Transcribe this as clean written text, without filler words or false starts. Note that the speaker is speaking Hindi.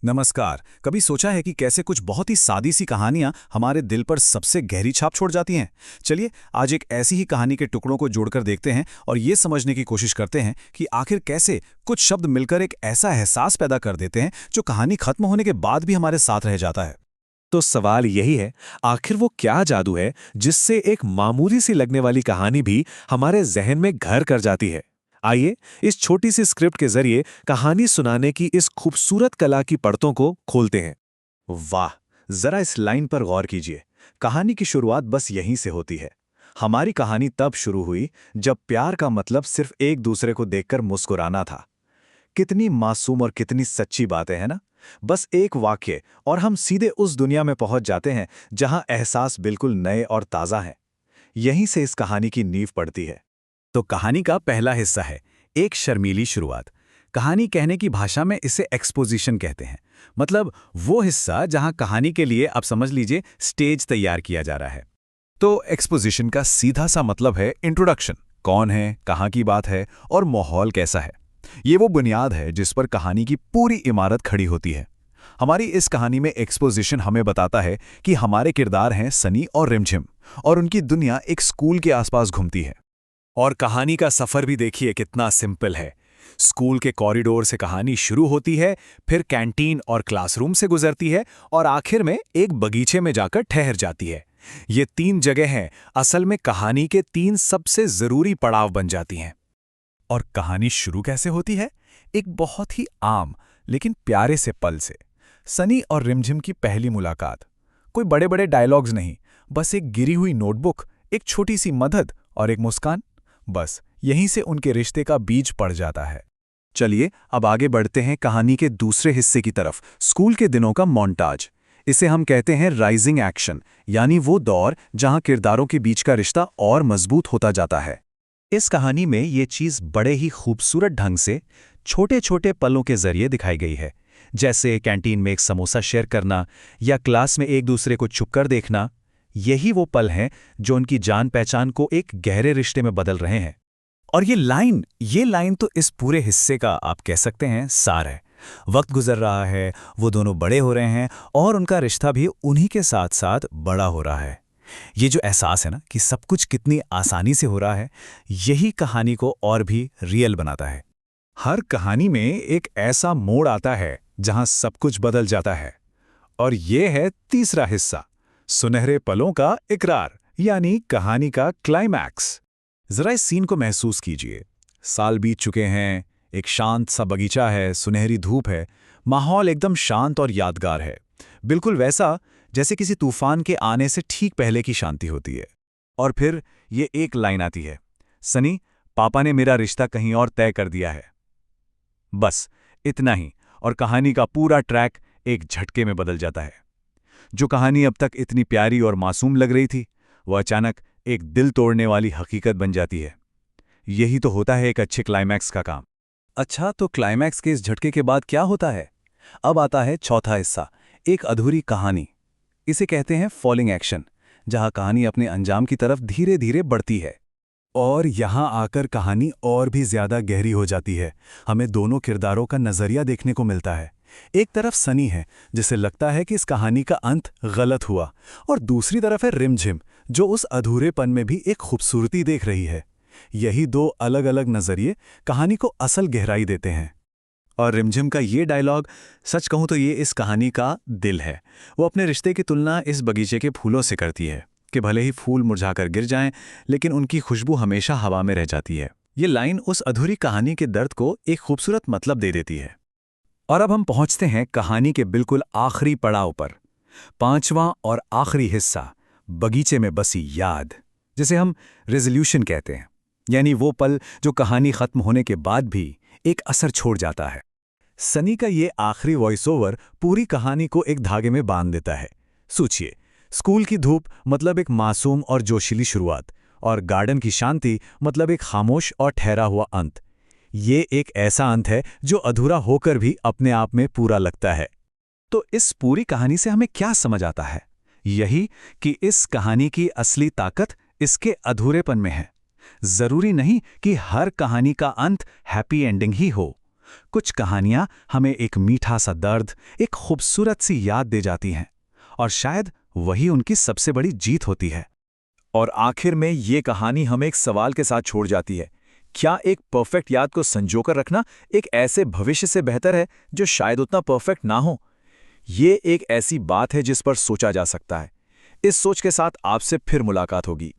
नमस्कार। कभी सोचा है कि कैसे कुछ बहुत ही सादी सी कहानियां हमारे दिल पर सबसे गहरी छाप छोड़ जाती हैं? चलिए आज एक ऐसी ही कहानी के टुकड़ों को जोड़कर देखते हैं और ये समझने की कोशिश करते हैं कि आखिर कैसे कुछ शब्द मिलकर एक ऐसा एहसास पैदा कर देते हैं जो कहानी खत्म होने के बाद भी हमारे साथ रह जाता है। तो सवाल यही है, आखिर वो क्या जादू है जिससे एक मामूली सी लगने वाली कहानी भी हमारे जहन में घर कर जाती है। आइए इस छोटी सी स्क्रिप्ट के जरिए कहानी सुनाने की इस खूबसूरत कला की परतों को खोलते हैं। वाह, जरा इस लाइन पर गौर कीजिए। कहानी की शुरुआत बस यहीं से होती है। हमारी कहानी तब शुरू हुई जब प्यार का मतलब सिर्फ एक दूसरे को देखकर मुस्कुराना था। कितनी मासूम और कितनी सच्ची बातें हैं ना। बस एक वाक्य और हम सीधे उस दुनिया में पहुंच जाते हैं जहां एहसास बिल्कुल नए और ताज़ा हैं। यहीं से इस कहानी की नींव पड़ती है। तो कहानी का पहला हिस्सा है एक शर्मीली शुरुआत। कहानी कहने की भाषा में इसे एक्सपोजिशन कहते हैं। मतलब वो हिस्सा जहां कहानी के लिए आप समझ लीजिए स्टेज तैयार किया जा रहा है। तो एक्सपोजिशन का सीधा सा मतलब है इंट्रोडक्शन। कौन है, कहाँ की बात है और माहौल कैसा है। ये वो बुनियाद है जिस पर कहानी की पूरी इमारत खड़ी होती है। हमारी इस कहानी में एक्सपोजिशन हमें बताता है कि हमारे किरदार हैं सनी और रिमझिम, और उनकी दुनिया एक स्कूल के आसपास घूमती है। और कहानी का सफर भी देखिए कितना सिंपल है। स्कूल के कॉरिडोर से कहानी शुरू होती है, फिर कैंटीन और क्लासरूम से गुजरती है और आखिर में एक बगीचे में जाकर ठहर जाती है। ये तीन जगहें असल में कहानी के तीन सबसे जरूरी पड़ाव बन जाती हैं। और कहानी शुरू कैसे होती है? एक बहुत ही आम लेकिन प्यारे से पल से। सनी और रिमझिम की पहली मुलाकात। कोई बड़े बड़े डायलॉग्स नहीं, बस एक गिरी हुई नोटबुक, एक छोटी सी मदद और एक मुस्कान। बस यहीं से उनके रिश्ते का बीज पड़ जाता है। चलिए अब आगे बढ़ते हैं कहानी के दूसरे हिस्से की तरफ, स्कूल के दिनों का मोन्टाज। इसे हम कहते हैं राइजिंग एक्शन, यानी वो दौर जहां किरदारों के बीच का रिश्ता और मजबूत होता जाता है। इस कहानी में ये चीज़ बड़े ही खूबसूरत ढंग से छोटे छोटे पलों के जरिए दिखाई गई है। जैसे कैंटीन में एक समोसा शेयर करना या क्लास में एक दूसरे को छुपकर देखना। यही वो पल हैं जो उनकी जान पहचान को एक गहरे रिश्ते में बदल रहे हैं। और ये लाइन तो इस पूरे हिस्से का आप कह सकते हैं सार है। वक्त गुजर रहा है, वो दोनों बड़े हो रहे हैं और उनका रिश्ता भी उन्हीं के साथ साथ बड़ा हो रहा है। ये जो एहसास है ना कि सब कुछ कितनी आसानी से हो रहा है, यही कहानी को और भी रियल बनाता है। हर कहानी में एक ऐसा मोड़ आता है जहां सब कुछ बदल जाता है। और ये है तीसरा हिस्सा, सुनहरे पलों का इकरार, यानी कहानी का क्लाइमैक्स। जरा इस सीन को महसूस कीजिए। साल बीत चुके हैं, एक शांत सा बगीचा है, सुनहरी धूप है, माहौल एकदम शांत और यादगार है। बिल्कुल वैसा जैसे किसी तूफान के आने से ठीक पहले की शांति होती है। और फिर ये एक लाइन आती है, सनी, पापा ने मेरा रिश्ता कहीं और तय कर दिया है। बस इतना ही, और कहानी का पूरा ट्रैक एक झटके में बदल जाता है। जो कहानी अब तक इतनी प्यारी और मासूम लग रही थी, वह अचानक एक दिल तोड़ने वाली हकीकत बन जाती है। यही तो होता है एक अच्छे क्लाइमैक्स का काम। अच्छा, तो क्लाइमैक्स के इस झटके के बाद क्या होता है? अब आता है चौथा हिस्सा, एक अधूरी कहानी। इसे कहते हैं फॉलिंग एक्शन, जहां कहानी अपने अंजाम की तरफ धीरे धीरे बढ़ती है। और यहां आकर कहानी और भी ज्यादा गहरी हो जाती है। हमें दोनों किरदारों का नजरिया देखने को मिलता है। एक तरफ सनी है, जिसे लगता है कि इस कहानी का अंत गलत हुआ, और दूसरी तरफ है रिमझिम, जो उस अधूरेपन में भी एक खूबसूरती देख रही है। यही दो अलग अलग नजरिए कहानी को असल गहराई देते हैं। और रिमझिम का ये डायलॉग, सच कहूं तो ये इस कहानी का दिल है। वो अपने रिश्ते की तुलना इस बगीचे के फूलों से करती है कि भले ही फूल मुरझाकर गिर जाएं, लेकिन उनकी खुशबू हमेशा हवा में रह जाती है। ये लाइन उस अधूरी कहानी के दर्द को एक खूबसूरत मतलब दे देती है। और अब हम पहुंचते हैं कहानी के बिल्कुल आखिरी पड़ाव पर, पांचवां और आखिरी हिस्सा, बगीचे में बसी याद, जिसे हम रेजोल्यूशन कहते हैं। यानी वो पल जो कहानी खत्म होने के बाद भी एक असर छोड़ जाता है। सनी का ये आखिरी वॉइस ओवर पूरी कहानी को एक धागे में बांध देता है। सोचिए, स्कूल की धूप मतलब एक मासूम और जोशीली शुरुआत, और गार्डन की शांति मतलब एक खामोश और ठहरा हुआ अंत। ये एक ऐसा अंत है जो अधूरा होकर भी अपने आप में पूरा लगता है। तो इस पूरी कहानी से हमें क्या समझ आता है? यही कि इस कहानी की असली ताकत इसके अधूरेपन में है। जरूरी नहीं कि हर कहानी का अंत हैप्पी एंडिंग ही हो। कुछ कहानियां हमें एक मीठा सा दर्द, एक खूबसूरत सी याद दे जाती हैं, और शायद वही उनकी सबसे बड़ी जीत होती है। और आखिर में ये कहानी हमें एक सवाल के साथ छोड़ जाती है। क्या एक परफेक्ट याद को संजोकर रखना एक ऐसे भविष्य से बेहतर है जो शायद उतना परफेक्ट ना हो? ये एक ऐसी बात है जिस पर सोचा जा सकता है। इस सोच के साथ आपसे फिर मुलाकात होगी।